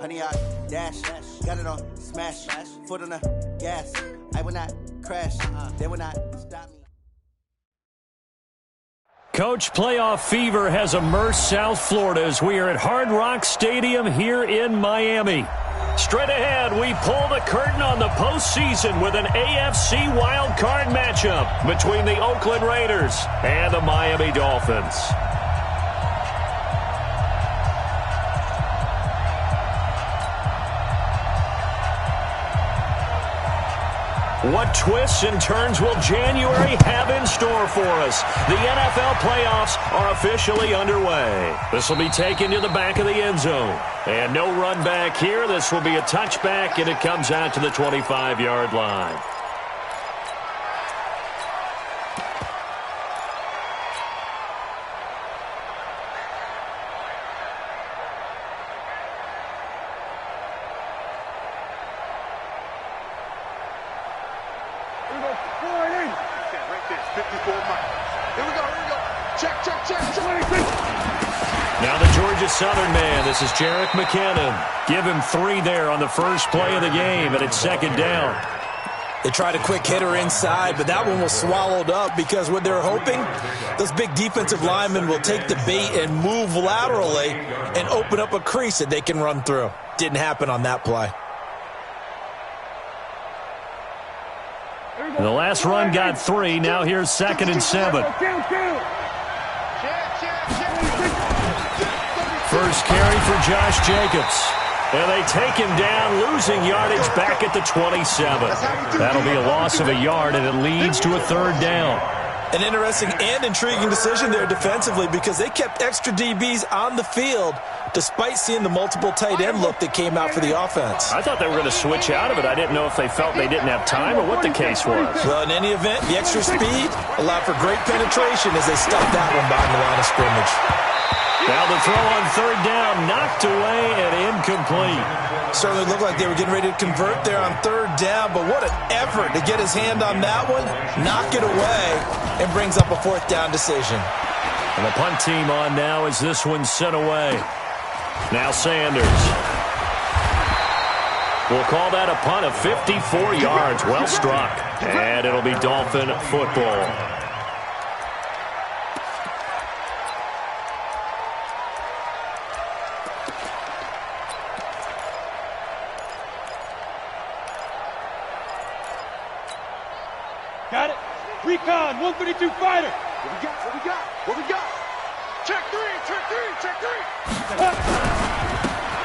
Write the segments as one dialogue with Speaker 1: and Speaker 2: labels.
Speaker 1: Honey, I dash, got it on, smash, foot on the gas. I will not crash, they will not stop me.
Speaker 2: Coach, playoff fever has immersed South Florida as we are at Hard Rock Stadium here in Miami. Straight ahead, we pull the curtain on the postseason with an AFC Wildcard matchup between the Oakland Raiders and the Miami Dolphins. What twists and turns will January have in store for us? The NFL playoffs are officially underway. This will be taken to the back of the end zone. And no run back here. This will be a touchback, and it comes out to the 25-yard line. Now the Georgia Southern man, this is Jerick McKinnon. Give him 3 there on the first play of the game, and it's second down.
Speaker 3: They tried a quick hitter inside, but that one was swallowed up because what they're hoping, those big defensive linemen will take the bait and move laterally and open up a crease that they can run through. Didn't happen on that play.
Speaker 2: The last run got 3. Now here's 2nd and 7. First carry for Josh Jacobs. And they take him down, losing yardage back at the 27. That'll be a loss of a yard, and it leads to a 3rd down.
Speaker 3: An interesting and intriguing decision there defensively because they kept extra DBs on the field despite seeing the multiple tight end look that came out for the offense.
Speaker 2: I thought they were going to switch out of it. I didn't know if they felt they didn't have time or what the case was.
Speaker 3: Well, in any event, the extra speed allowed for great penetration as they stuffed that one behind the line of scrimmage.
Speaker 2: Now the throw on 3rd down, knocked away and incomplete.
Speaker 3: Certainly looked like they were getting ready to convert there on 3rd down, but what an effort to get his hand on that one, knock it away, and brings up a 4th down decision.
Speaker 2: And the punt team on now as this one's sent away. Now Sanders. We'll call that a punt of 54 yards. Well struck. And it'll be Dolphin football.
Speaker 4: Got it. Recon, 132 fighter. What we got? Check 3.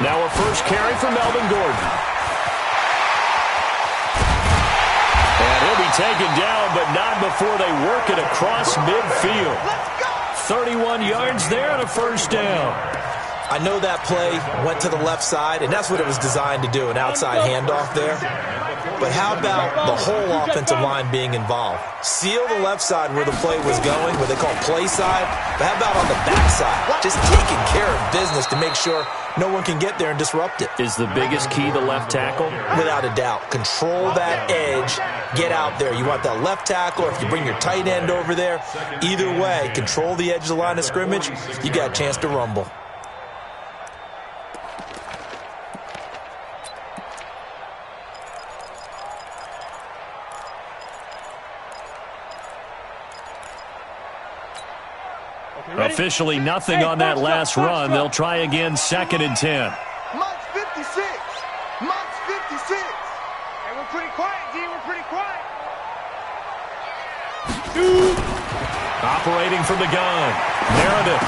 Speaker 2: Now a first carry for Melvin Gordon. And he'll be taken down, but not before they work it across midfield. 31 yards there and a 1st down.
Speaker 3: I know that play went to the left side, and that's what it was designed to do, an outside handoff there. But how about the whole offensive line being involved? Seal the left side where the play was going, what they call play side. But how about on the back side? Just taking care of business to make sure no one can get there and disrupt it.
Speaker 2: Is the biggest key the left tackle?
Speaker 3: Without a doubt. Control that edge. Get out there. You want that left tackle, or if you bring your tight end over there, either way, control the edge of the line of scrimmage, you got a chance to rumble.
Speaker 2: Officially nothing on that last run. They'll try again 2nd and 10.
Speaker 4: Monk's 56. Hey, we're pretty quiet, D. We're pretty quiet.
Speaker 2: Operating from the gun. Meredith.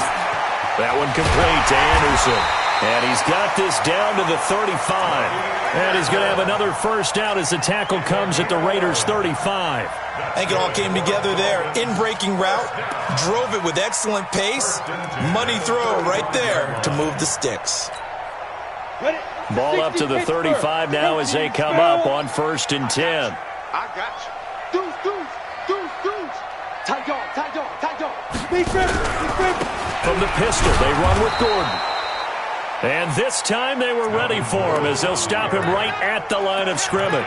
Speaker 2: That one complete to Anderson. And he's got this down to the 35. And he's going to have another 1st down as the tackle comes at the Raiders' 35.
Speaker 3: I think it all came together there. In-breaking route, drove it with excellent pace. Money throw right there to move the sticks.
Speaker 2: Ball up to the 35 now as they come up on 1st and 10.
Speaker 4: I got you. Deuce. Tight dog.
Speaker 2: From the pistol, they run with Gordon. And this time they were ready for him as they'll stop him right at the line of scrimmage.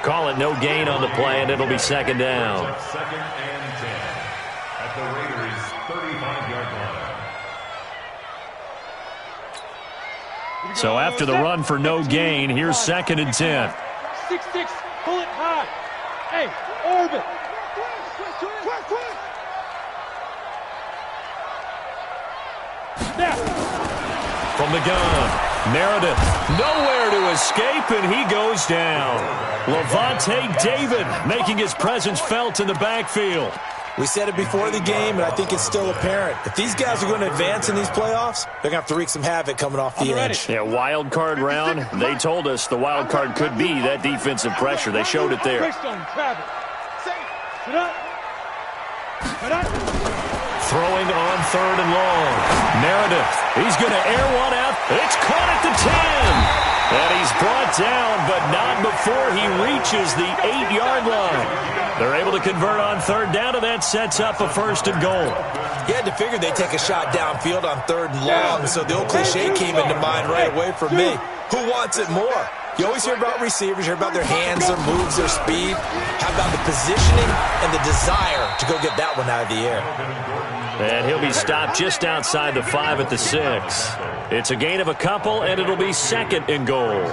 Speaker 2: Call it no gain on the play, and it'll be 2nd down.
Speaker 5: 2nd and 10 at the Raiders' 35-yard line.
Speaker 2: So after the run for no gain, here's 2nd and 10.
Speaker 4: 6-6, pull it high. Hey, orbit. Now.
Speaker 2: From the gun, Meredith, nowhere to escape, and he goes down. Levante David making his presence felt in the backfield.
Speaker 3: We said it before the game, and I think it's still apparent. If these guys are going to advance in these playoffs, they're going to have to wreak some havoc coming off the edge.
Speaker 2: Yeah, wild card round. They told us the wild card could be that defensive pressure. They showed it there. Throwing on 3rd and long. Meredith, he's going to air one out. It's caught at the 10. And he's brought down, but not before he reaches the 8-yard line. They're able to convert on 3rd down, and that sets up a 1st and goal.
Speaker 3: You had to figure they'd take a shot downfield on 3rd and long, so the old cliche came into mind right away for me. Who wants it more? You always hear about receivers, you hear about their hands, their moves, their speed. How about the positioning and the desire to go get that one out of the air?
Speaker 2: And he'll be stopped just outside the 5 at the 6. It's a gain of a couple, and it'll be 2nd and goal.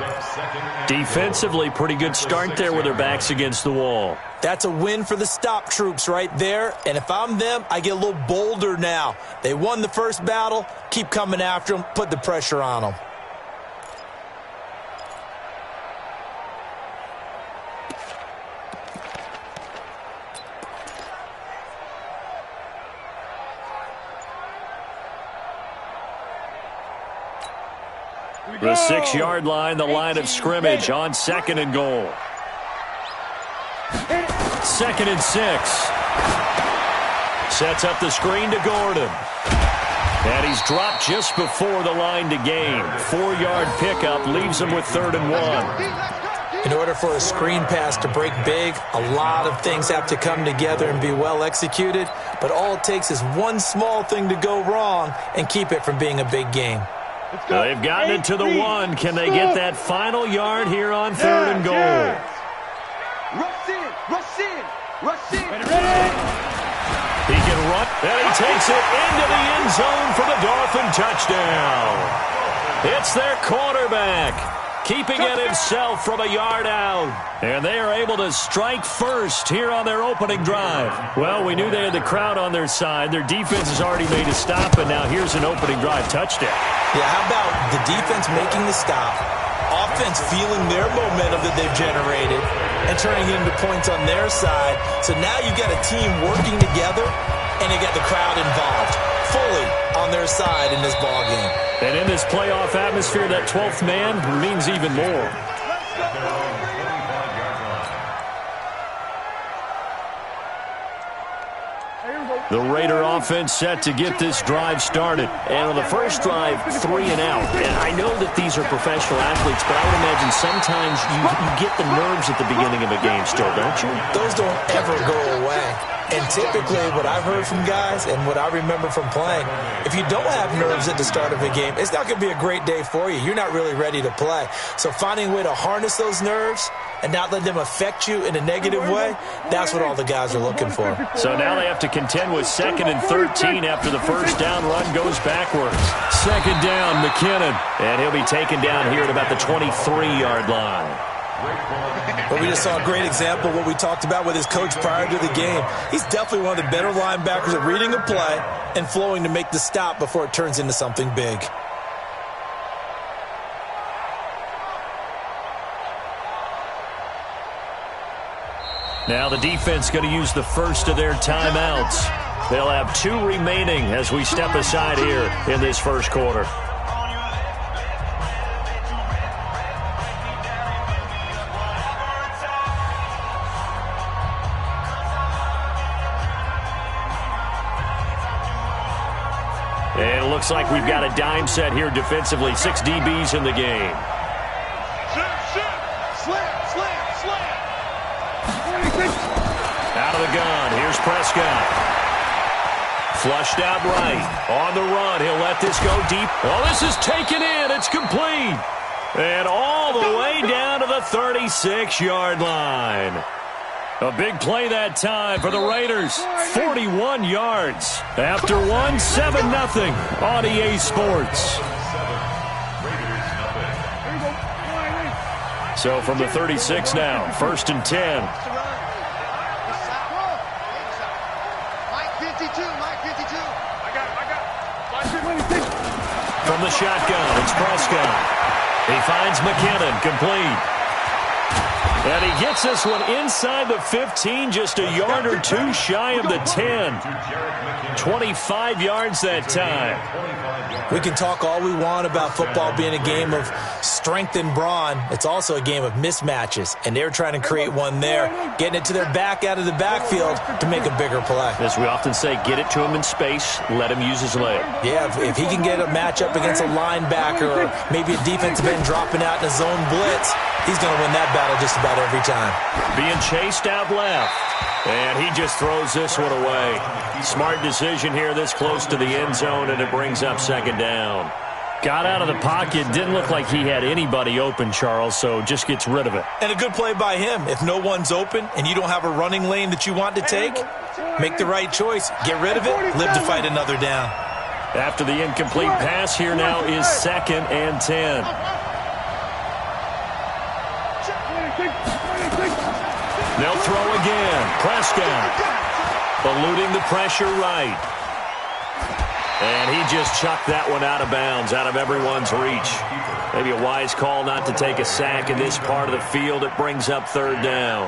Speaker 2: Defensively, pretty good start there with their backs against the wall.
Speaker 3: That's a win for the stop troops right there. And if I'm them, I get a little bolder now. They won the first battle. Keep coming after them. Put the pressure on them.
Speaker 2: The 6-yard line, the line of scrimmage on 2nd and goal. 2nd and 6. Sets up the screen to Gordon. And he's dropped just before the line to gain. 4-yard pickup leaves him with 3rd and 1.
Speaker 3: In order for a screen pass to break big, a lot of things have to come together and be well executed. But all it takes is one small thing to go wrong and keep it from being a big game.
Speaker 2: They've gotten it to the 1. Can they get that final yard here on 3rd and goal?
Speaker 4: Rush in, rush in, rush in.
Speaker 2: Ready. He can run, and he takes it into the end zone for the Dolphin touchdown. It's their quarterback, keeping it himself from a yard out. And they are able to strike first here on their opening drive. Well, we knew they had the crowd on their side. Their defense has already made a stop, and now here's an opening drive touchdown.
Speaker 3: Yeah, how about the defense making the stop, offense feeling their momentum that they've generated, and turning it into points on their side. So now you've got a team working together, and they got the crowd involved fully on their side in this ballgame.
Speaker 2: And in this playoff atmosphere, that 12th man means even more. The Raider offense set to get this drive started. And on the first drive, 3 and out. And I know that these are professional athletes, but I would imagine sometimes you get the nerves at the beginning of a game still, don't you?
Speaker 3: Those don't ever go away. And typically what I've heard from guys and what I remember from playing, if you don't have nerves at the start of a game, it's not going to be a great day for you. You're not really ready to play. So finding a way to harness those nerves and not let them affect you in a negative way, that's what all the guys are looking for.
Speaker 2: So now they have to contend with 2nd and 13 after the first down run goes backwards. 2nd down, McKinnon. And he'll be taken down here at about the 23-yard line.
Speaker 3: But we just saw a great example of what we talked about with his coach prior to the game. He's definitely one of the better linebackers at reading a play and flowing to make the stop before it turns into something big.
Speaker 2: Now the defense going to use the first of their timeouts. They'll have 2 remaining as we step aside here in this first quarter. And it looks like we've got a dime set here defensively. 6 DBs in the game. Out of the gun. Here's Prescott. Flushed out right. On the run. He'll let this go deep. Oh, this is taken in. It's complete. And all the way down to the 36-yard line. A big play that time for the Raiders. 41 yards. After one, 7-0 on EA Sports. So from the 36 now, 1st and 10. From the shotgun, it's Prescott. He finds McKinnon, complete. And he gets this one inside the 15, just a yard or two shy of the 10. 25 yards that time.
Speaker 3: We can talk all we want about football being a game of strength and brawn. It's also a game of mismatches, and they're trying to create one there, getting it to their back out of the backfield to make a bigger play.
Speaker 2: As we often say, get it to him in space, let him use his leg.
Speaker 3: Yeah, if he can get a matchup against a linebacker or maybe a defensive end dropping out in a zone blitz, he's going to win that battle just about every time.
Speaker 2: Being chased out left. And he just throws this one away. Smart decision here this close to the end zone, and it brings up 2nd down. Got out of the pocket. Didn't look like he had anybody open, Charles, so just gets rid of it.
Speaker 3: And a good play by him. If no one's open and you don't have a running lane that you want to take, make the right choice. Get rid of it. Live to fight another down.
Speaker 2: After the incomplete pass, here now is 2nd and 10. They'll throw again. Prescott eluding the pressure right. And he just chucked that one out of bounds, out of everyone's reach. Maybe a wise call not to take a sack in this part of the field. It brings up 3rd down.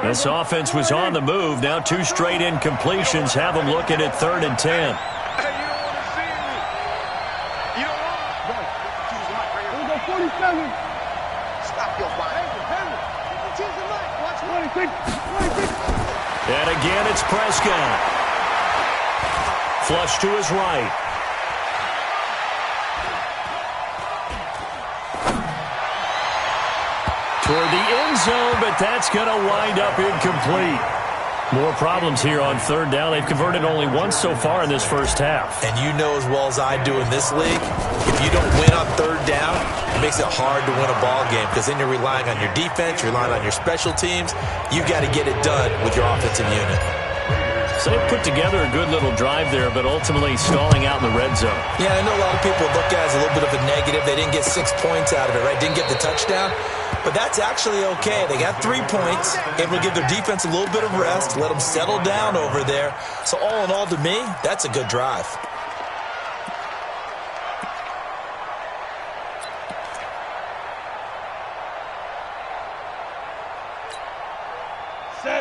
Speaker 2: This offense was on the move. Now 2 straight incompletions have them looking at 3rd and 10. And again, it's Prescott. Flush to his right. Toward the end zone, but that's going to wind up incomplete. More problems here on 3rd down. They've converted only once so far in this first half.
Speaker 3: And you know as well as I do in this league, if you don't win on 3rd down, it makes it hard to win a ball game because then you're relying on your defense, you're relying on your special teams. You've got to get it done with your offensive unit.
Speaker 2: So they put together a good little drive there, but ultimately stalling out in the red zone.
Speaker 3: Yeah, I know a lot of people look at it as a little bit of a negative. They didn't get 6 points out of it, right? Didn't get the touchdown. But that's actually okay. They got 3 points, able to give their defense a little bit of rest, let them settle down over there. So all in all, to me, that's a good drive.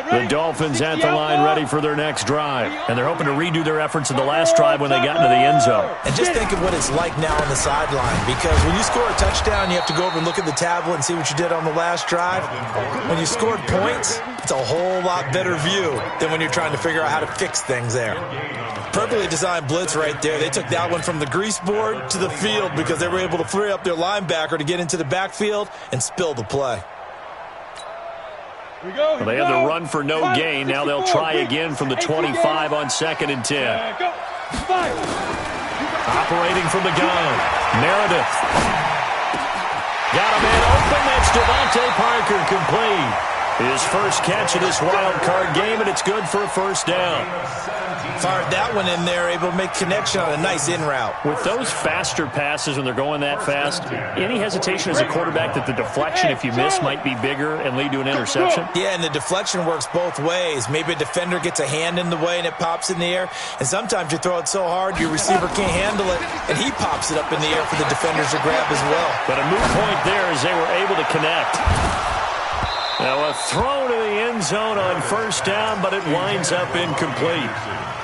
Speaker 2: The Dolphins at the line ready for their next drive. And they're hoping to redo their efforts of the last drive when they got into the end zone.
Speaker 3: And just think of what it's like now on the sideline. Because when you score a touchdown, you have to go over and look at the tablet and see what you did on the last drive. When you scored points, it's a whole lot better view than when you're trying to figure out how to fix things there. Perfectly designed blitz right there. They took that one from the grease board to the field because they were able to free up their linebacker to get into the backfield and spill the play.
Speaker 2: Well, they had the run for no gain. Now they'll try again from the 25 on 2nd and 10. Operating from the gun. Meredith. Got a man open. That's Devontae Parker, complete. His first catch of this wild card game, and it's good for a 1st down.
Speaker 3: Fired that one in there, able to make connection on a nice in route.
Speaker 2: With those faster passes when they're going that fast, any hesitation as a quarterback that the deflection, if you miss, might be bigger and lead to an interception?
Speaker 3: Yeah, and the deflection works both ways. Maybe a defender gets a hand in the way and it pops in the air, and sometimes you throw it so hard your receiver can't handle it, and he pops it up in the air for the defenders to grab as well.
Speaker 2: But a moot point there as they were able to connect. Now a throw to the end zone on 1st down, but it winds up incomplete.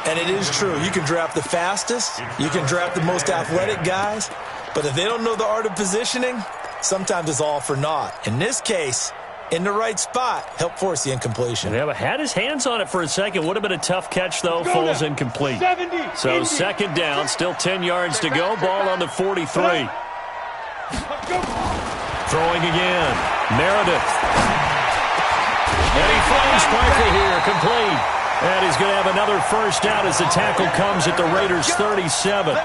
Speaker 3: And it is true. You can draft the fastest. You can draft the most athletic guys. But if they don't know the art of positioning, sometimes it's all for naught. In this case, in the right spot, help force the incompletion.
Speaker 2: Yeah, but had his hands on it for a second. Would have been a tough catch, though. Falls incomplete. So 2nd down, still 10 yards to go. Ball on the 43. Throwing again. Meredith. And he finds Parker here, complete. And he's going to have another 1st down as the tackle comes at the Raiders' 37.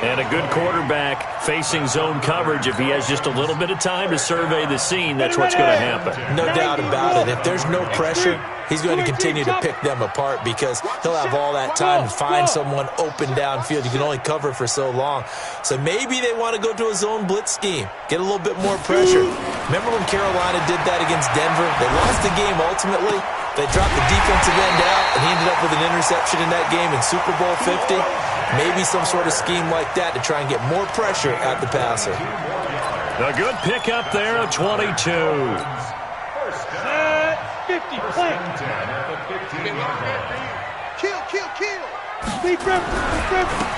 Speaker 2: And a good quarterback facing zone coverage, if he has just a little bit of time to survey the scene, that's what's going to happen.
Speaker 3: No doubt about it. If there's no pressure, he's going to continue to pick them apart because he'll have all that time to find someone open downfield. You can only cover for so long. So maybe they want to go to a zone blitz scheme, get a little bit more pressure. Remember when Carolina did that against Denver? They lost the game ultimately. They dropped the defensive end out, and he ended up with an interception in that game in Super Bowl 50. Maybe some sort of scheme like that to try and get more pressure at the passer.
Speaker 2: A good pickup there of 22.
Speaker 4: 50, play. Kill.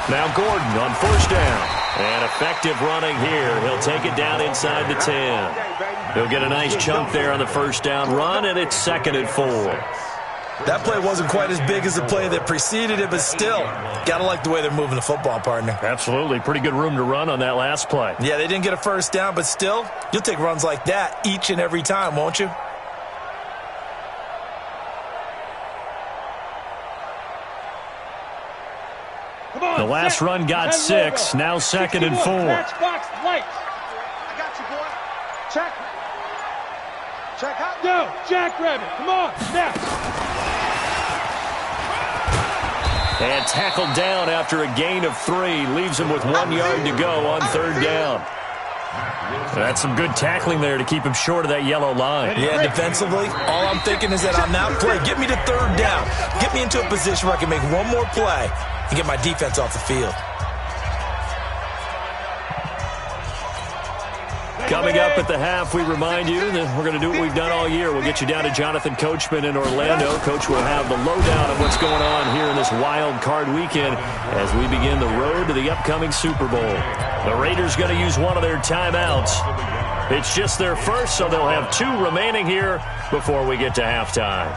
Speaker 2: Now Gordon on first down. And effective running here. He'll take it down inside the 10. He'll get a nice chunk there on the first down run, and it's 2nd and 4.
Speaker 3: That play wasn't quite as big as the play that preceded it, but still, got to like the way they're moving the football, partner.
Speaker 2: Absolutely. Pretty good room to run on that last play.
Speaker 3: Yeah, they didn't get a first down, but still, you'll take runs like that each and every time, won't you?
Speaker 2: The last run got 6, now 2nd and 4.
Speaker 4: Matchbox light. I got you, boy. Check. Check out. Go, Jackrabbit. Come on, snap.
Speaker 2: And tackled down after a gain of 3. Leaves him with 1 yard to go on 3rd down. That's some good tackling there to keep him short of that yellow line.
Speaker 3: Yeah, defensively, all I'm thinking is that on that play, get me to 3rd down. Get me into a position where I can make one more play and get my defense off the field.
Speaker 2: Coming up at the half, we remind you that we're going to do what we've done all year. We'll get you down to Jonathan Coachman in Orlando. Coach will have the lowdown of what's going on here in this wild card weekend as we begin the road to the upcoming Super Bowl. The Raiders going to use one of their timeouts. It's just their first, so they'll have 2 remaining here before we get to halftime.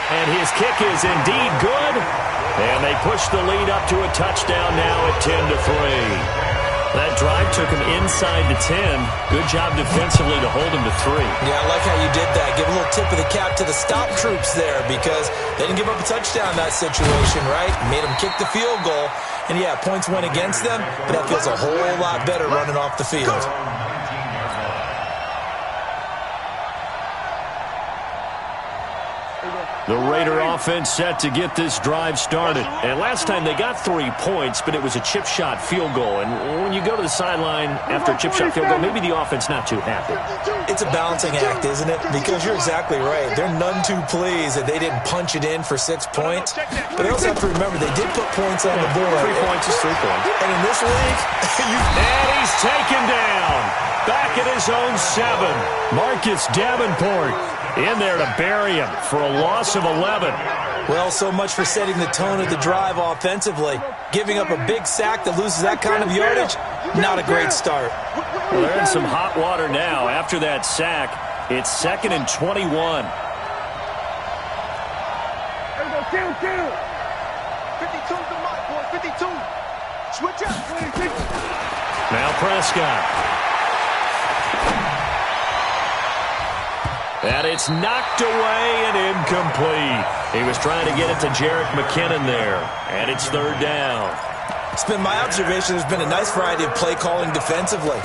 Speaker 2: And his kick is indeed good. And they push the lead up to a touchdown now at 10-3. That drive took him inside the 10. Good job defensively to hold him to 3.
Speaker 3: Yeah, I like how you did that. Give a little tip of the cap to the stop troops there because they didn't give up a touchdown in that situation, right? Made them kick the field goal. And, yeah, points went against them, but that feels a whole lot better running off the field.
Speaker 2: The Raider offense set to get this drive started. And last time they got 3 points, but it was a chip shot field goal. And when you go to the sideline after a chip shot field goal, maybe the offense not too happy.
Speaker 3: It's a balancing act, isn't it? Because you're exactly right. They're none too pleased that they didn't punch it in for 6 points. But they also have to remember they did put points on the board.
Speaker 2: 3 points is 3 points.
Speaker 3: And in this league,
Speaker 2: and he's taken down. Back at his own 7. Marcus Davenport in there to bury him for a loss of 11.
Speaker 3: Well, so much for setting the tone of the drive offensively. Giving up a big sack that loses that kind of yardage, not a great start.
Speaker 2: Well, they're in some hot water now. After that sack, it's 2nd and 21.
Speaker 4: 52's the mark, boy. 52. Switch up.
Speaker 2: Now Prescott. And it's knocked away and incomplete. He was trying to get it to Jerick McKinnon there. And it's 3rd down.
Speaker 3: It's been my observation there's been a nice variety of play calling defensively.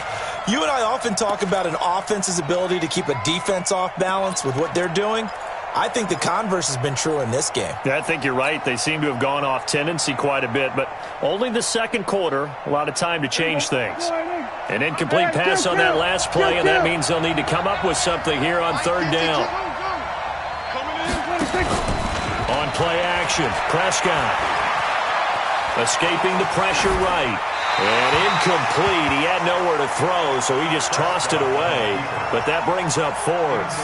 Speaker 3: You and I often talk about an offense's ability to keep a defense off balance with what they're doing. I think the converse has been true in this game.
Speaker 2: Yeah, I think you're right. They seem to have gone off tendency quite a bit, but only the 2nd quarter, a lot of time to change things. An incomplete pass on that last play, and that means they'll need to come up with something here on 3rd down. On play action, Prescott. Escaping the pressure right. And incomplete. He had nowhere to throw, so he just tossed it away. But that brings up 4th.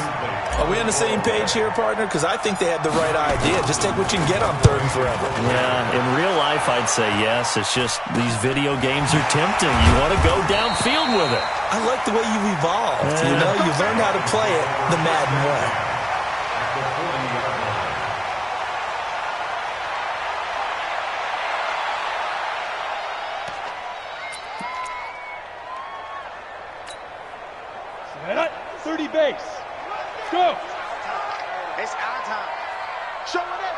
Speaker 3: Are we on the same page here, partner? Because I think they had the right idea. Just take what you can get on 3rd and forever.
Speaker 2: Yeah, in real life, I'd say yes. It's just these video games are tempting. You want to go downfield with it.
Speaker 3: I like the way you've evolved. You know, you've learned how to play it the Madden way.
Speaker 4: Set up. 30 base. Go. It's our time. Show it in.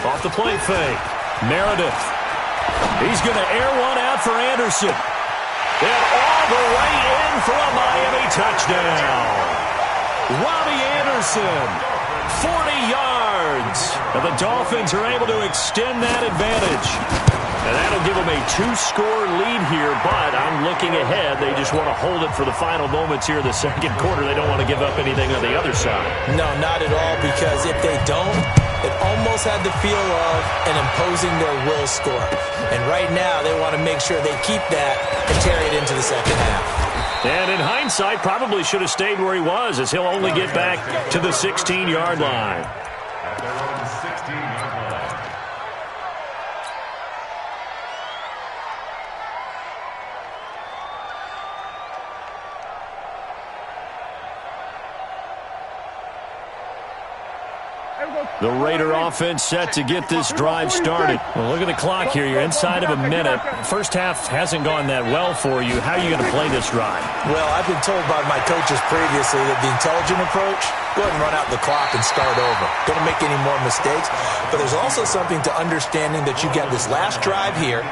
Speaker 2: Off the play fake. Meredith. He's going to air one out for Anderson. And all the way in for a Miami touchdown. Robbie Anderson, 40 yards. And the Dolphins are able to extend that advantage. And that'll give them a 2-score lead here, but I'm looking ahead. They just want to hold it for the final moments here in the second quarter. They don't want to give up anything on the other side.
Speaker 3: No, not at all, because if they don't, it almost had the feel of an imposing their will score. And right now, they want to make sure they keep that and carry it into the second half.
Speaker 2: And in hindsight, probably should have stayed where he was, as he'll only get back to the 16-yard line.
Speaker 5: At their own 16-yard line.
Speaker 2: The Raider offense set to get this drive started. Well, look at the clock here. You're inside of a minute. First half hasn't gone that well for you. How are you going to play this drive?
Speaker 3: Well, I've been told by my coaches previously that the intelligent approach, go ahead and run out the clock and start over. Don't make any more mistakes. But there's also something to understanding that you get this last drive here.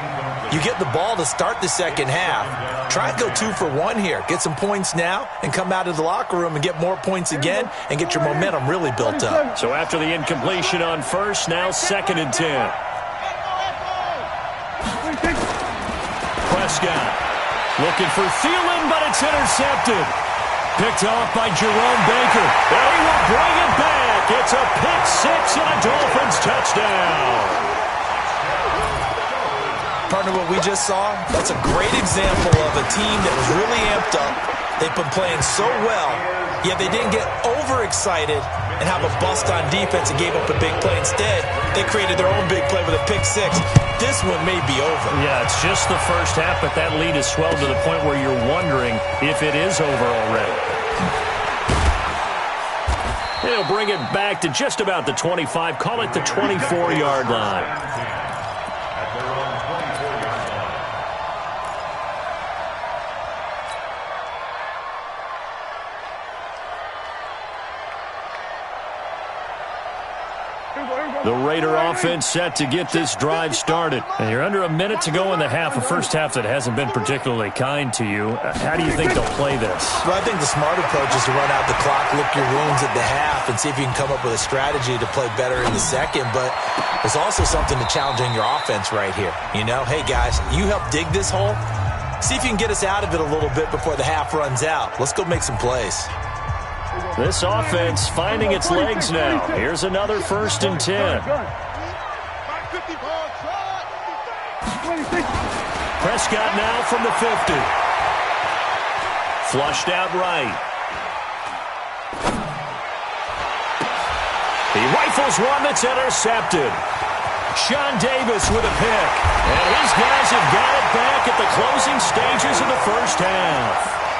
Speaker 3: You get the ball to start the second half. Try and go 2 for 1 here. Get some points now and come out of the locker room and get more points again and get your momentum really built up.
Speaker 2: So after the incompletion on first, now 2nd and 10. Prescott looking for Thielen, but it's intercepted. Picked off by Jerome Baker. And he will bring it back. It's a pick 6 and a Dolphins touchdown.
Speaker 3: Partner, what we just saw, that's a great example of a team that was really amped up. They've been playing so well, yet they didn't get overexcited and have a bust on defense and gave up a big play. Instead, they created their own big play with a pick 6. This one may be over.
Speaker 2: Yeah, it's just the first half, but that lead has swelled to the point where you're wondering if it is over already. They'll bring it back to just about the 25, call it the 24-yard line. The Raider offense set to get this drive started. And you're under a minute to go in the half, a first half that hasn't been particularly kind to you. How do you think they'll play this?
Speaker 3: Well, I think the smart approach is to run out the clock, lick your wounds at the half, and see if you can come up with a strategy to play better in the second. But there's also something to challenging your offense right here. You know, hey, guys, you help dig this hole. See if you can get us out of it a little bit before the half runs out. Let's go make some plays.
Speaker 2: This offense finding its legs now. Here's another 1st and 10. Prescott now from the 50. Flushed out right. He rifles one that's intercepted. Sean Davis with a pick. And his guys have got it back at the closing stages of the first half.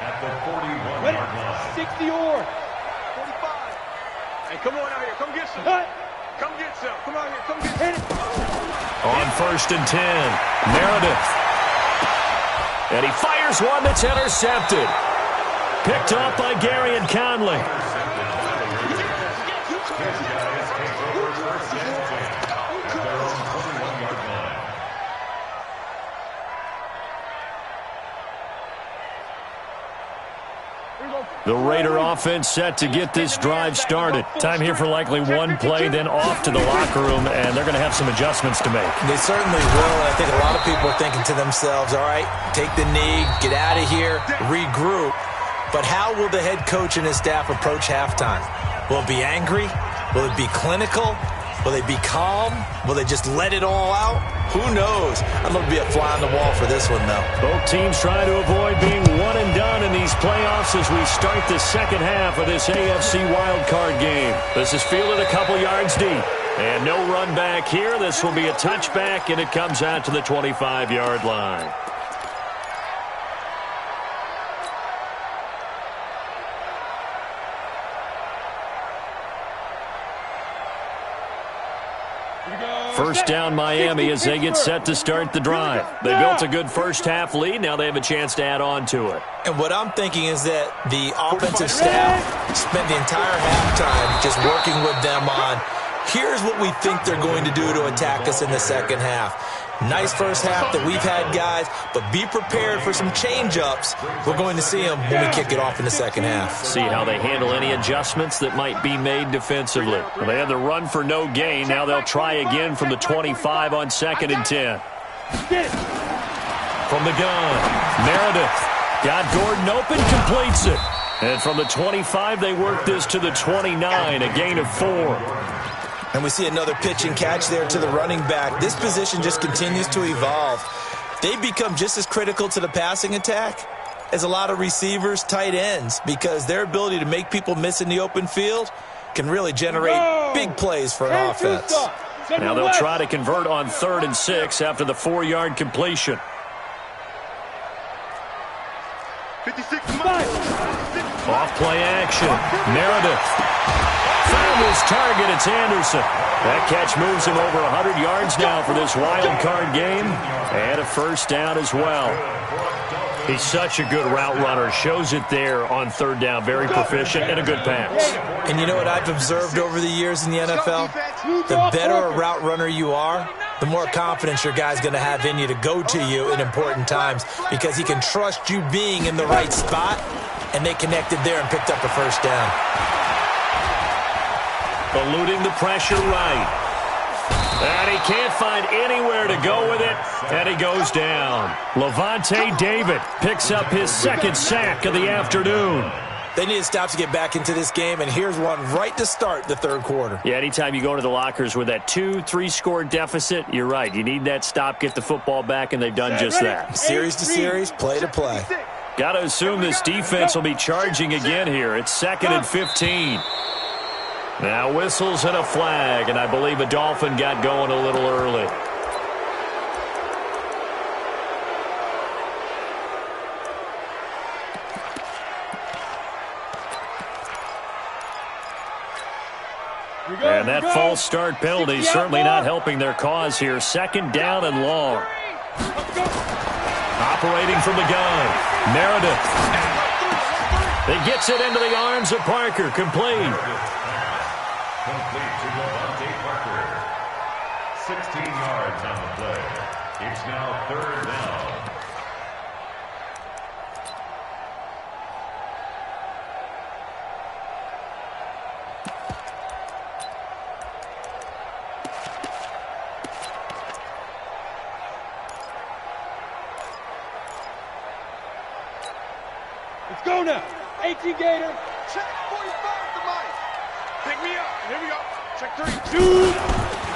Speaker 5: At the 41-yard line.
Speaker 4: 60 or 45. Hey, come on out here. Come get some. Come get some. Come out here. Come get it.
Speaker 2: On 1st and 10, Meredith. And he fires one that's intercepted. Picked up by Gary and Conley. The Raider offense set to get this drive started. Time here for likely one play, then off to the locker room, and they're going to have some adjustments to make.
Speaker 3: They certainly will, and I think a lot of people are thinking to themselves, all right, take the knee, get out of here, regroup. But how will the head coach and his staff approach halftime? Will it be angry? Will it be clinical? Will they be calm? Will they just let it all out? Who knows? I'd love to be a fly on the wall for this one, though.
Speaker 2: Both teams trying to avoid being one and done in these playoffs as we start the second half of this AFC Wildcard game. This is fielded a couple yards deep. And no run back here. This will be a touchback, and it comes out to the 25-yard line. First down Miami as they get set to start the drive. They built a good first half lead. Now they have a chance to add on to it.
Speaker 3: And what I'm thinking is that the offensive staff spent the entire halftime just working with them on, here's what we think they're going to do to attack us in the second half. Nice first half that we've had, guys, but be prepared for some change-ups. We're going to see them when we kick it off in the second half.
Speaker 2: See how they handle any adjustments that might be made defensively. Well, they had the run for no gain. Now they'll try again from the 25 on 2nd and 10. From the gun, Meredith got Gordon open, completes it. And from the 25, they work this to the 29, a gain of 4.
Speaker 3: And we see another pitch and catch there to the running back. This position just continues to evolve. They become just as critical to the passing attack as a lot of receivers, tight ends, because their ability to make people miss in the open field can really generate big plays for an offense.
Speaker 2: Now they'll try to convert on 3rd and 6 after the 4-yard completion.
Speaker 4: 56
Speaker 2: Off play action. Meredith found his target. It's Anderson. That catch moves him over 100 yards now for this wild card game. And a first down as well. He's such a good route runner. Shows it there on 3rd down. Very proficient and a good pass.
Speaker 3: And you know what I've observed over the years in the NFL? The better a route runner you are, the more confidence your guy's going to have in you to go to you in important times, because he can trust you being in the right spot, and they connected there and picked up a first down.
Speaker 2: Eluding the pressure right. And he can't find anywhere to go with it, and he goes down. Levante David picks up his 2nd sack of the afternoon.
Speaker 3: They need to stop to get back into this game, and here's one right to start the 3rd quarter.
Speaker 2: Yeah, anytime you go into the lockers with that 2-3 score deficit, you're right. You need that stop, get the football back, and they've done just that.
Speaker 3: Series to series, play to play.
Speaker 2: Got to assume this defense will be charging again here. It's 2nd and 15. Now whistles and a flag, and I believe a Dolphin got going a little early. And that false start penalty certainly not helping their cause here. 2nd down and long. Operating from the gun, Meredith. He gets it into the arms of Parker, complete.
Speaker 5: Complete to Levante Parker. 16 yards on the play. It's now 3rd down.
Speaker 4: Let's go now. 18 Gator. Check 45 to Mike. Pick me up. Here we go. Check 3. Shoot.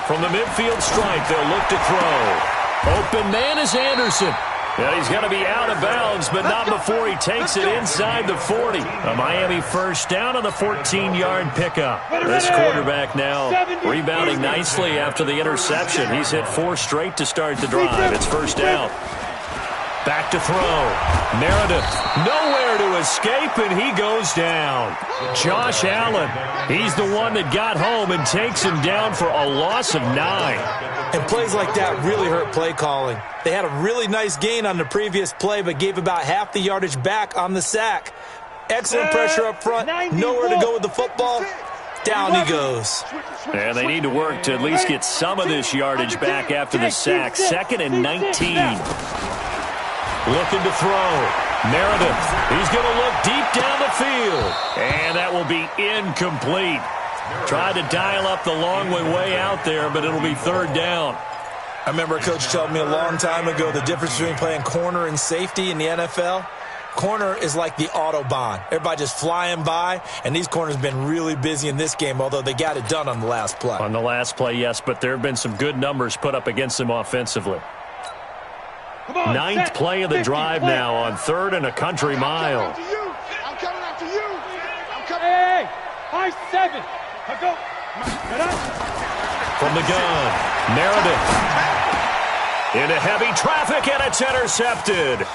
Speaker 2: From the midfield stripe, they'll look to throw. Open man is Anderson. And he's going to be out of bounds, but not before he takes it inside the 40. A Miami first down on the 14-yard pickup. This quarterback now rebounding nicely after the interception. He's hit 4 straight to start the drive. It's first down. Back to throw. Meredith, nowhere to escape, and he goes down. Josh Allen, he's the one that got home and takes him down for a loss of 9.
Speaker 3: And plays like that really hurt play calling. They had a really nice gain on the previous play, but gave about half the yardage back on the sack. Excellent pressure up front, nowhere to go with the football. Down he goes.
Speaker 2: And they need to work to at least get some of this yardage back after the sack. 2nd and 19. Looking to throw. Meredith, he's going to look deep down the field. And that will be incomplete. Tried to dial up the long way out there, but it'll be 3rd down.
Speaker 3: I remember a coach told me a long time ago the difference between playing corner and safety in the NFL. Corner is like the Autobahn. Everybody just flying by, and these corners have been really busy in this game, although they got it done on the last play.
Speaker 2: On the last play, yes, but there have been some good numbers put up against them offensively. 9th play of the drive now on 3rd and a country mile.
Speaker 4: I'm coming after you. I'm coming. Hey, high 7. I go.
Speaker 2: From the gun, Meredith. Into heavy traffic, and it's intercepted.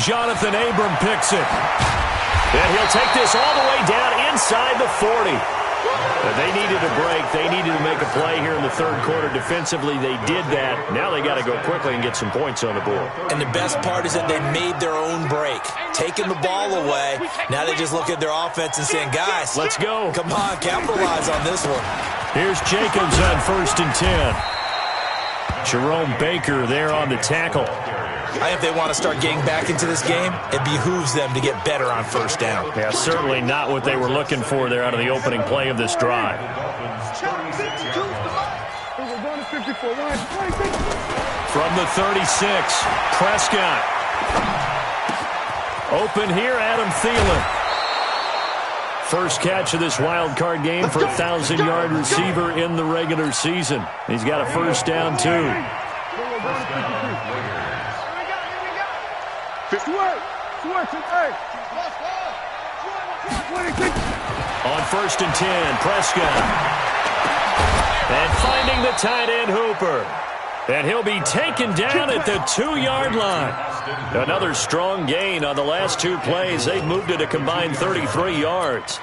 Speaker 2: Jonathan Abram picks it. And he'll take this all the way down inside the 40. They needed a break. They needed to make a play here in the third quarter. Defensively, they did that. Now they got to go quickly and get some points on the board.
Speaker 3: And the best part is that they made their own break. Taking the ball away. Now they just look at their offense and saying, guys,
Speaker 2: let's go.
Speaker 3: Come on, capitalize on this one.
Speaker 2: Here's Jacobs on 1st and 10. Jerome Baker there on the tackle.
Speaker 3: I think if they want to start getting back into this game, it behooves them to get better on 1st down.
Speaker 2: Yeah, certainly not what they were looking for there out of the opening play of this drive. From the 36, Prescott. Open here, Adam Thielen. First catch of this wild card game for a 1,000-yard receiver in the regular season. He's got a 1st down, too. On 1st and 10, Prescott. And finding the tight end, Hooper. And he'll be taken down at the 2-yard line. Another strong gain on the last 2 plays. They've moved it a combined 33 yards.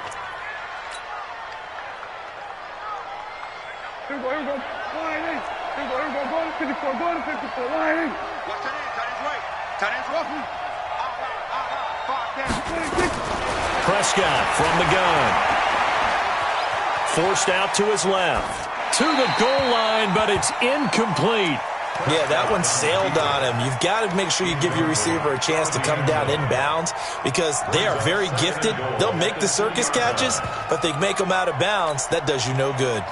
Speaker 4: Here we go. Line in. Here we go. Go to 54. Go to 54. Line in. Watch tight end. Tight end's right. Tight end's rough.
Speaker 2: Prescott from the gun. Forced out to his left. To the goal line, but it's incomplete.
Speaker 3: Yeah, that one sailed on him. You've got to make sure you give your receiver a chance to come down inbounds because they are very gifted. They'll make the circus catches, but they make them out of bounds. That does you no good.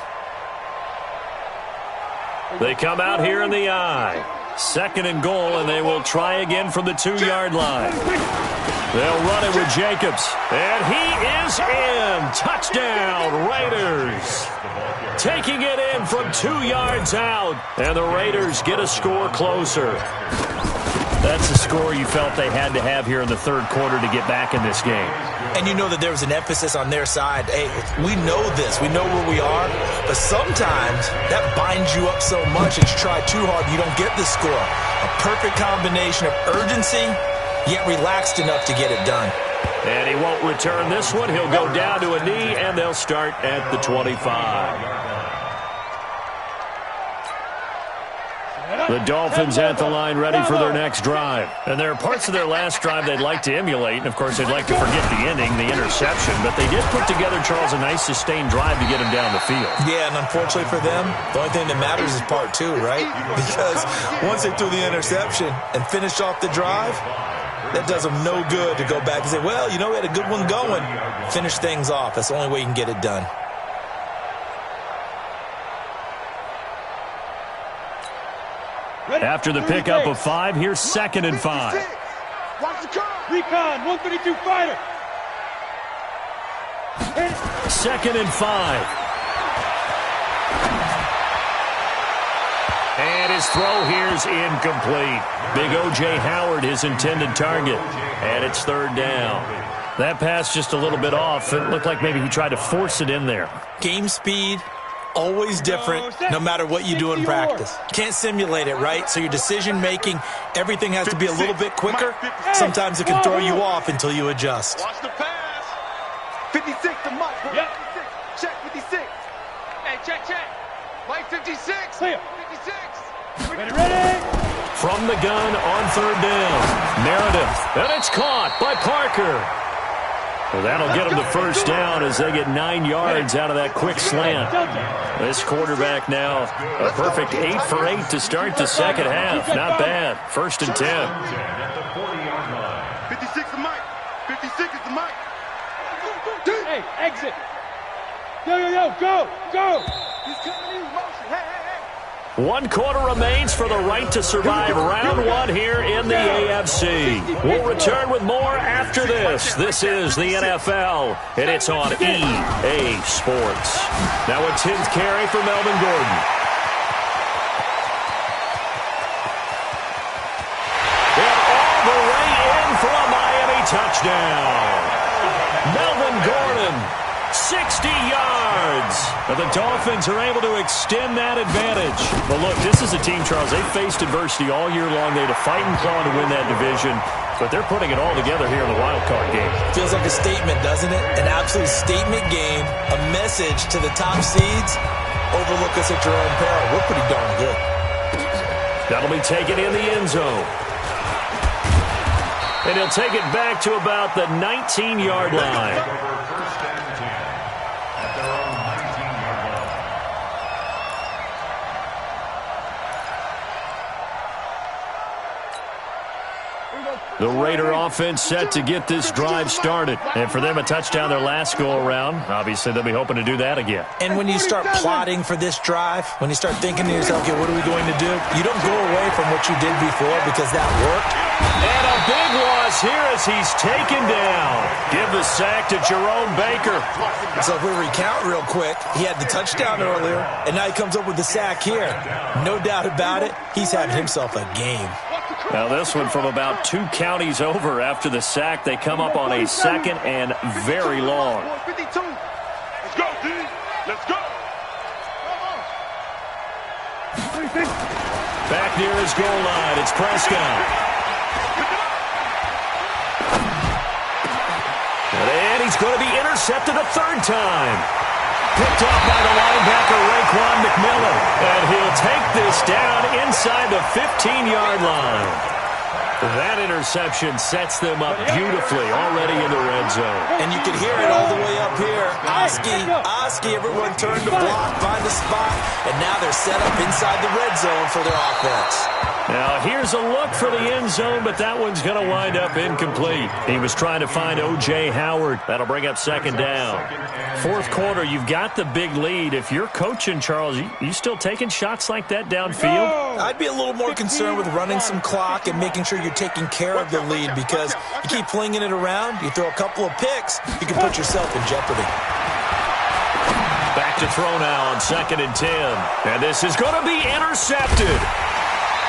Speaker 2: They come out here in the I. 2nd and goal, and they will try again from the 2-yard line. They'll run it with Jacobs. And he is in. Touchdown, Raiders. Taking it in from 2 yards out. And the Raiders get a score closer. That's the score you felt they had to have here in the third quarter to get back in this game.
Speaker 3: And you know that there was an emphasis on their side. Hey, we know this. We know where we are. But sometimes that binds you up so much that you try too hard, you don't get the score. A perfect combination of urgency, yet relaxed enough to get it done.
Speaker 2: And he won't return this one. He'll go down to a knee, and they'll start at the 25. The Dolphins at the line ready for their next drive. And there are parts of their last drive they'd like to emulate. And, of course, they'd like to forget the ending, the interception. But they did put together, Charles, a nice sustained drive to get him down the field.
Speaker 3: Yeah, and unfortunately for them, the only thing that matters is part 2, right? Because once they threw the interception and finished off the drive, that does them no good to go back and say, well, you know, we had a good one going. Finish things off. That's the only way you can get it done.
Speaker 2: After the pickup of 5, here's 2nd and 5.
Speaker 4: Watch the curve. Recon, 132 fighter.
Speaker 2: 2nd and 5. And his throw here's incomplete. Big O.J. Howard, his intended target. And it's 3rd down. That pass just a little bit off. It looked like maybe he tried to force it in there.
Speaker 3: Game speed. Always different, no matter what you do in practice. Can't simulate it, right? So your decision-making, everything has to be a little bit quicker. Sometimes it can throw you off until you adjust.
Speaker 4: Watch the pass. 56 to Mike. Yep. 56. Check 56. Hey, check. Mike 56. Clear. 56. Ready.
Speaker 2: From the gun on 3rd down. Meredith. And it's caught by Parker. Well, that'll get them the 1st down as they get 9 yards out of that quick slant. This quarterback now a perfect 8 for 8 to start the second half. Not bad. 1st and 10.
Speaker 4: 56 is Mike. 56 is the Mike. Hey, exit. Yo, go. He's coming in motion. Hey.
Speaker 2: 1 quarter remains for the right to survive round 1 here in the AFC. We'll return with more after this. This is the NFL, and it's on EA Sports. Now a 10th carry for Melvin Gordon. And all the way in for a Miami touchdown. Melvin Gordon, 60 yards. But the Dolphins are able to extend that advantage. But look, this is a team, Charles, they faced adversity all year long. They had to fight and claw to win that division. But they're putting it all together here in the Wildcard game.
Speaker 3: Feels like a statement, doesn't it? An absolute statement game, a message to the top seeds. Overlook us at your own peril. We're pretty darn good.
Speaker 2: That'll be taken in the end zone. And he'll take it back to about the 19-yard line.
Speaker 5: First and 10 at their own 19-yard line.
Speaker 2: The Raider offense set to get this drive started. And for them, a touchdown their last go-around. Obviously, they'll be hoping to do that again.
Speaker 3: And when you start plotting for this drive, when you start thinking to yourself, okay, what are we going to do? You don't go away from what you did before because that worked.
Speaker 2: And a big loss here as he's taken down. Give the sack to Jerome Baker.
Speaker 3: So if we recount real quick, he had the touchdown earlier, and now he comes up with the sack here. No doubt about it, he's having himself a game.
Speaker 2: Now this one from about 2 counties over after the sack. They come up on a second and very long.
Speaker 4: Let's go, D. Let's go.
Speaker 2: Back near his goal line, it's Prescott. And he's going to be intercepted a third time. Picked off by the linebacker, Raekwon McMillan. And he'll take this down inside the 15-yard line. That interception sets them up beautifully already in the red zone.
Speaker 3: And you can hear it all the way up here. Oski, everyone turned to block, find a spot, and now they're set up inside the red zone for their offense.
Speaker 2: Now, here's a look for the end zone, but that one's going to wind up incomplete. He was trying to find O.J. Howard. That'll bring up second down. Fourth quarter, you've got the big lead. If you're coaching, Charles, you still taking shots like that downfield?
Speaker 3: I'd be a little more concerned with running some clock and making sure you're taking care of the lead because you keep flinging it around, you throw a couple of picks, you can put yourself in jeopardy.
Speaker 2: Back to throw now on second and 10. And this is going to be intercepted.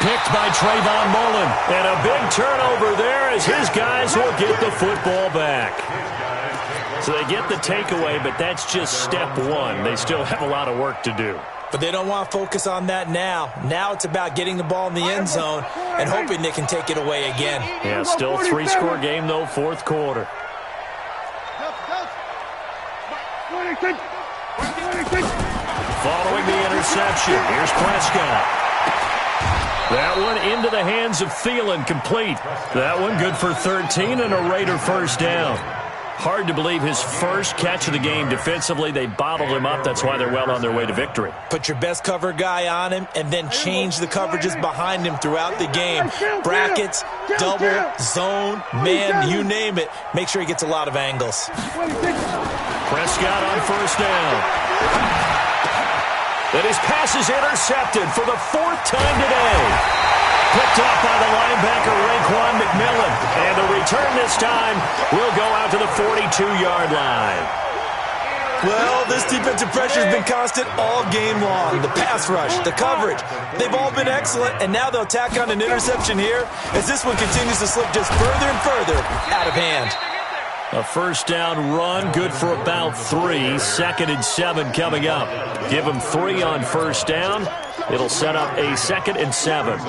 Speaker 2: Picked by Trayvon Mullen. And a big turnover there as his guys will get the football back. So they get the takeaway, but that's just step one. They still have a lot of work to do.
Speaker 3: But they don't want to focus on that now. Now it's about getting the ball in the end zone and hoping they can take it away again.
Speaker 2: Yeah, still 3-score game, though, fourth quarter. Following the interception, here's Prescott. That one into the hands of Thielen, complete. That one good for 13 and a Raider first down. Hard to believe his first catch of the game defensively. They bottled him up. That's why they're well on their way to victory.
Speaker 3: Put your best cover guy on him and then change the coverages behind him throughout the game. Brackets, double, zone, man, you name it. Make sure he gets a lot of angles.
Speaker 2: Prescott on first down. And his pass is intercepted for the fourth time today. Picked off by the linebacker, Raekwon McMillan. And the return this time will go out to the 42-yard line.
Speaker 3: Well, this defensive pressure has been constant all game long. The pass rush, the coverage, they've all been excellent. And now they'll tack on an interception here as this one continues to slip just further and further out of hand.
Speaker 2: A first down run, good for about 3. Second and 7 coming up. Give them 3 on first down. It'll set up a second and 7.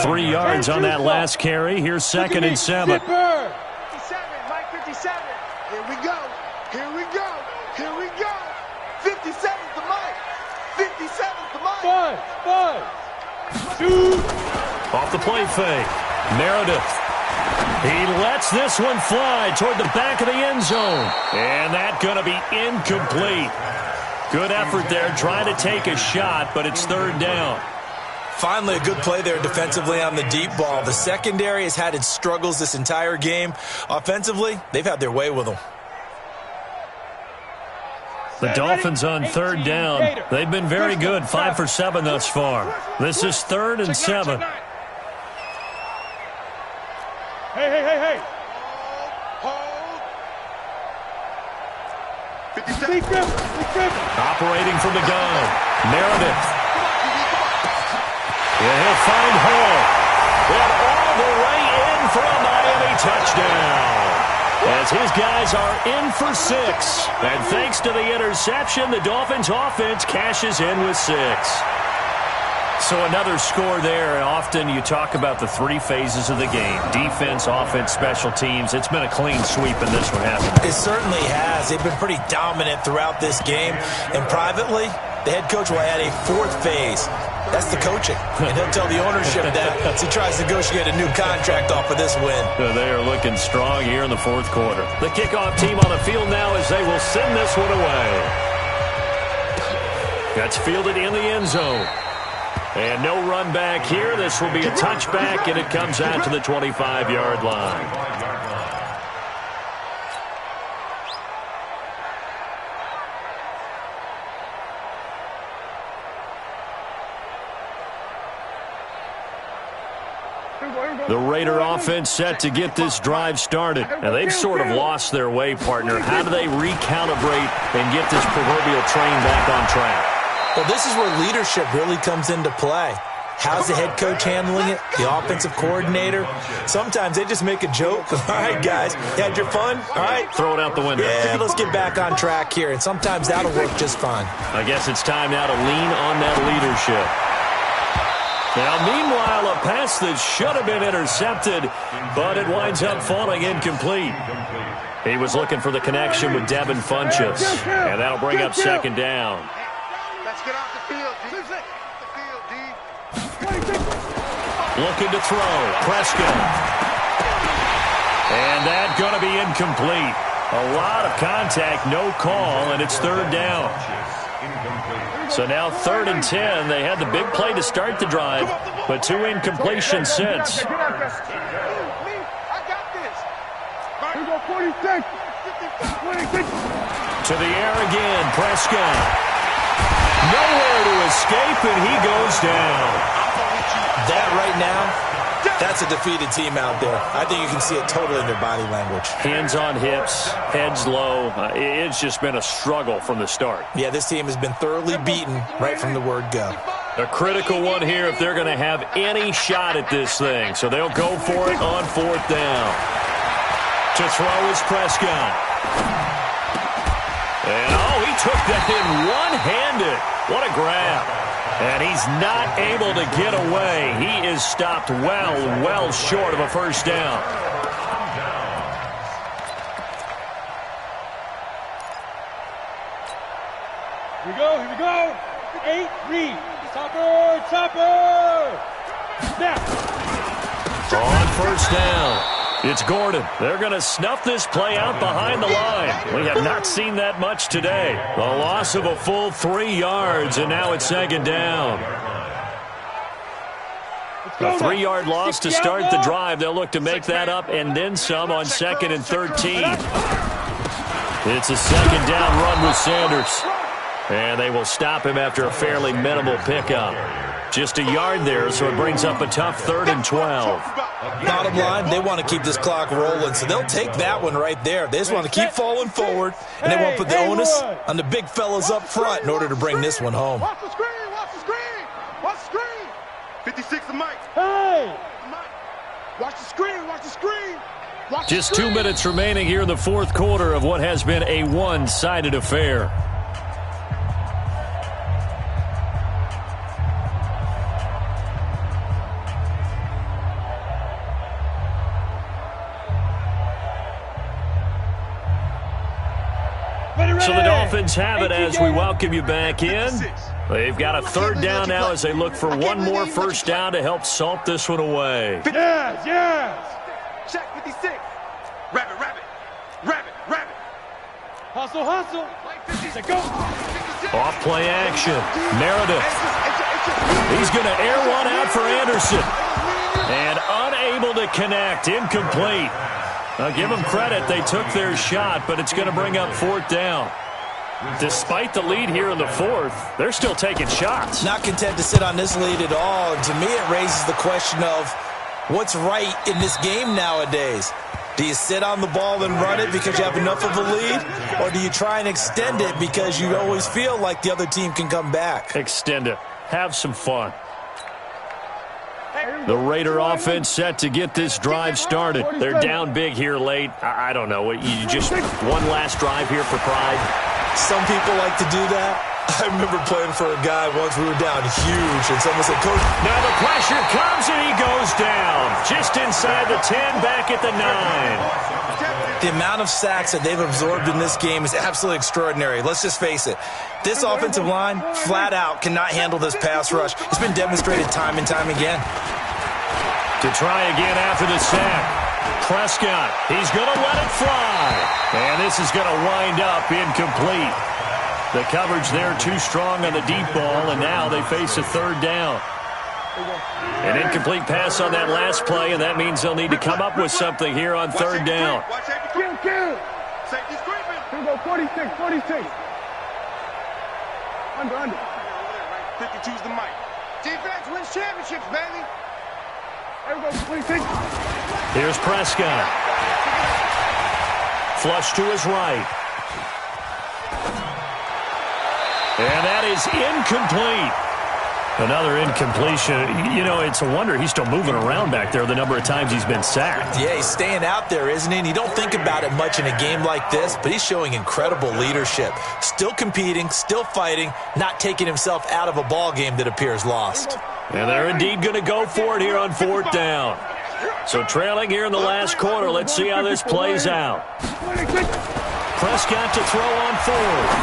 Speaker 2: 3 yards on that last carry. Here's second and 7.
Speaker 4: 57, Mike 57. Here we go. Here we go. Here we go. 57's the Mike. 57's the Mike. 5, 2.
Speaker 2: Off the play fake. Meredith. He lets this one fly toward the back of the end zone. And that's going to be incomplete. Good effort there, trying to take a shot, but it's third down.
Speaker 3: Finally, a good play there defensively on the deep ball. The secondary has had its struggles this entire game. Offensively, they've had their way with them.
Speaker 2: The Dolphins on third down. They've been very good, 5 for 7 thus far. This is third and 7.
Speaker 4: Hey.
Speaker 2: Operating from the gun. Meredith. Yeah, he'll find Hall. And all the way in for a Miami touchdown. As as his guys are in for 6. And thanks to the interception, the Dolphins offense cashes in with 6. So another score there. Often you talk about the 3 phases of the game. Defense, offense, special teams. It's been a clean sweep in this one, hasn't it?
Speaker 3: It certainly has. They've been pretty dominant throughout this game. And privately, the head coach will add a 4th phase. That's the coaching. And he'll tell the ownership that as he tries to negotiate a new contract off of this win.
Speaker 2: They are looking strong here in the 4th quarter. The kickoff team on the field now as they will send this one away. That's fielded in the end zone. And no run back here. This will be a touchback, and it comes out to the 25-yard line. The Raider offense set to get this drive started. And they've sort of lost their way, partner. How do they recalibrate and get this proverbial train back on track?
Speaker 3: Well, this is where leadership really comes into play. How's the head coach handling it? The offensive coordinator? Sometimes they just make a joke. All right, guys, you had your fun? All right.
Speaker 2: Throw it out the window.
Speaker 3: Yeah, let's get back on track here. And sometimes that'll work just fine.
Speaker 2: I guess it's time now to lean on that leadership. Now, meanwhile, a pass that should have been intercepted, but it winds up falling incomplete. He was looking for the connection with Devin Funchess, and that'll bring up 2nd down.
Speaker 4: Let's get off the field, D.
Speaker 2: Looking to throw. Prescott. And that's going to be incomplete. A lot of contact, no call, and it's 3rd down. So now 3rd and 10. They had the big play to start the drive, but 2 incompletions since.
Speaker 4: I got this. Here we go, 46.
Speaker 2: To the air again, Prescott. Nowhere to escape, and he goes down.
Speaker 3: That right now, that's a defeated team out there. I think you can see it totally in their body language.
Speaker 2: Hands on hips, heads low. It's just been a struggle from the start.
Speaker 3: Yeah, this team has been thoroughly beaten right from the word go.
Speaker 2: A critical one here if they're going to have any shot at this thing. So they'll go for it on 4th down. To throw is Prescott. And, he took that in one-handed. What a grab. And he's not able to get away. He is stopped well short of a 1st down.
Speaker 6: Here we go. 8, read. Chopper. Snap.
Speaker 2: On 1st down. It's Gordon. They're going to snuff this play out behind the line. We have not seen that much today. A loss of a full 3 yards, and now it's 2nd down. A 3-yard loss to start the drive. They'll look to make that up and then some on 2nd and 13. It's a 2nd down run with Sanders. And they will stop him after a fairly minimal pickup. Just a yard there, so it brings up a tough 3rd and 12.
Speaker 3: Bottom line, they want to keep this clock rolling, so they'll take that one right there. They just want to keep falling forward, and they want to put the onus on the big fellas up front in order to bring this one home.
Speaker 4: Watch the screen. Watch the screen. Watch the screen. 56 to Mike.
Speaker 6: Hey!
Speaker 4: Watch the screen. Watch the screen. Watch
Speaker 2: Just
Speaker 4: the screen.
Speaker 2: 2 minutes remaining here in the 4th quarter of what has been a one-sided affair. So the Dolphins have it as we welcome you back in. They've got a 3rd down now as they look for one more 1st down to help salt this one away.
Speaker 6: Yes.
Speaker 4: Check 56. Rabbit.
Speaker 6: Hustle. Go.
Speaker 2: Off play action. Meredith. He's going to air one out for Anderson. And unable to connect. Incomplete. I'll give them credit. They took their shot, but it's going to bring up 4th down. Despite the lead here in the 4th, they're still taking shots.
Speaker 3: Not content to sit on this lead at all. And to me, it raises the question of what's right in this game nowadays. Do you sit on the ball and run it because you have enough of a lead? Or do you try and extend it because you always feel like the other team can come back?
Speaker 2: Extend it. Have some fun. The Raider offense set to get this drive started. They're down big here late. I don't know. You just one last drive here for pride.
Speaker 3: Some people like to do that. I remember playing for a guy once. We were down huge, and someone said, "Coach."
Speaker 2: Now the pressure comes, and he goes down. Just inside the 10, back at the 9.
Speaker 3: The amount of sacks that they've absorbed in this game is absolutely extraordinary. Let's just face it. This offensive line, flat out, cannot handle this pass rush. It's been demonstrated time and time again.
Speaker 2: To try again after the sack. Prescott, he's going to let it fly. And this is going to wind up incomplete. The coverage there too strong on the deep ball, and now they face a third down. An incomplete pass on that last play, and that means they'll need to come up with something here on third down.
Speaker 6: Here we go, 46, 46. Under.
Speaker 4: 52's the mic. Defense wins championships, baby.
Speaker 6: Here we go, 26.
Speaker 2: Here's Prescott. Flush to his right. And that is incomplete. Another incompletion. You know, it's a wonder he's still moving around back there the number of times he's been sacked.
Speaker 3: Yeah, he's staying out there, isn't he? And you don't think about it much in a game like this, but he's showing incredible leadership. Still competing, still fighting, not taking himself out of a ball game that appears lost.
Speaker 2: And they're indeed going to go for it here on fourth down. So trailing here in the last quarter, let's see how this plays out. Prescott to throw on fourth.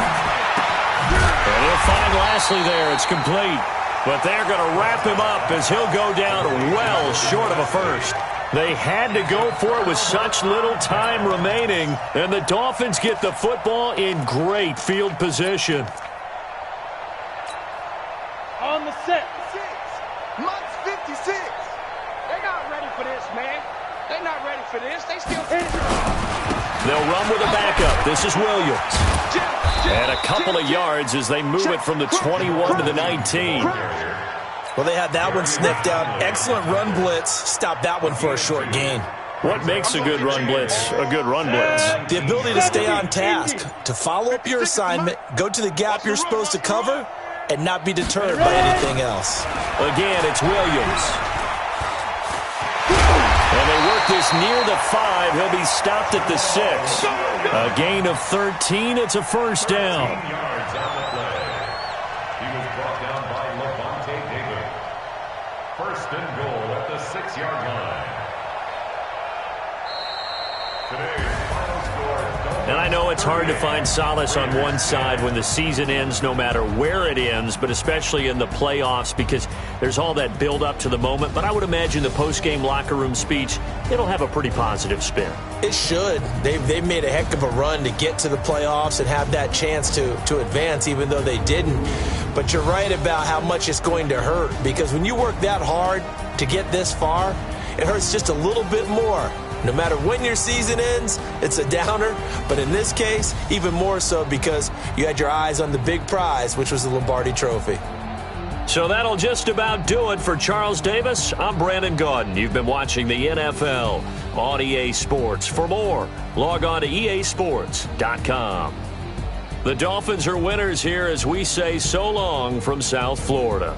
Speaker 2: And he'll find Lashley there. It's complete. But they're going to wrap him up as he'll go down well short of a first. They had to go for it with such little time remaining. And the Dolphins get the football in great field position.
Speaker 6: On the set.
Speaker 4: Months 56.
Speaker 6: They're not ready for this, man. They're not ready for this. They still...
Speaker 2: They'll run with a backup. This is Williams. And a couple of yards as they move it from the 21 to the 19.
Speaker 3: Well, they had that one sniffed out. Excellent run blitz. Stop that one for a short gain.
Speaker 2: What makes a good run blitz a good run blitz?
Speaker 3: The ability to stay on task, to follow up your assignment, go to the gap you're supposed to cover, and not be deterred by anything else.
Speaker 2: Again, it's Williams. And they work this near the 5. He'll be stopped at the 6. A gain of 13. It's a first down.
Speaker 5: 10 yards on the play. He was brought down by Levante David. First and goal at the 6-yard line. Today's final score.
Speaker 2: And I know it's hard to find solace on one side when the season ends, no matter where it ends, but especially in the playoffs, because there's all that build up to the moment. But I would imagine the post-game locker room speech, it'll have a pretty positive spin.
Speaker 3: It should. They've made a heck of a run to get to the playoffs and have that chance to advance, even though they didn't. But you're right about how much it's going to hurt, because when you work that hard to get this far, it hurts just a little bit more. No matter when your season ends, it's a downer. But in this case, even more so because you had your eyes on the big prize, which was the Lombardi Trophy.
Speaker 2: So that'll just about do it for Charles Davis. I'm Brandon Gaudin. You've been watching the NFL on EA Sports. For more, log on to easports.com. The Dolphins are winners here as we say so long from South Florida.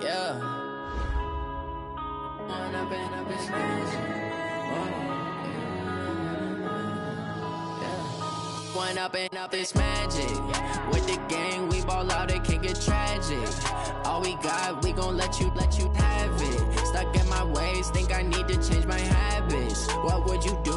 Speaker 7: Yeah. One up and up is magic. With the gang, we ball out, it can get tragic. All we got, we gon' let you have it. stuck in my ways, think I need to change my habits. What would you do